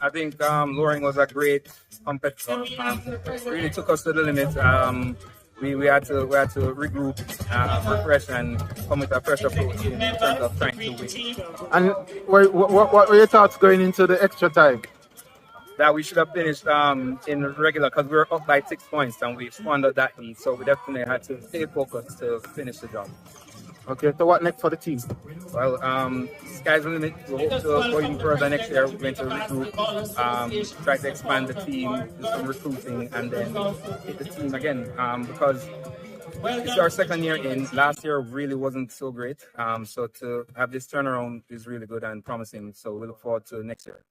I think Loring was a great competitor. Really took us to the limit. We had to regroup, refresh, and come with a fresh approach in terms of trying to win. And what were your thoughts going into the extra time? That we should have finished in regular, because we were up by 6 points and we squandered that lead. So we definitely had to stay focused to finish the job. Okay, so what next for the team? Well, sky's the limit. We hope to go even further next year. We're going to regroup, try to expand the team, do some recruiting, and then hit the team again. Because it's our second year in. Last year really wasn't so great. So to have this turnaround is really good and promising. So we look forward to next year.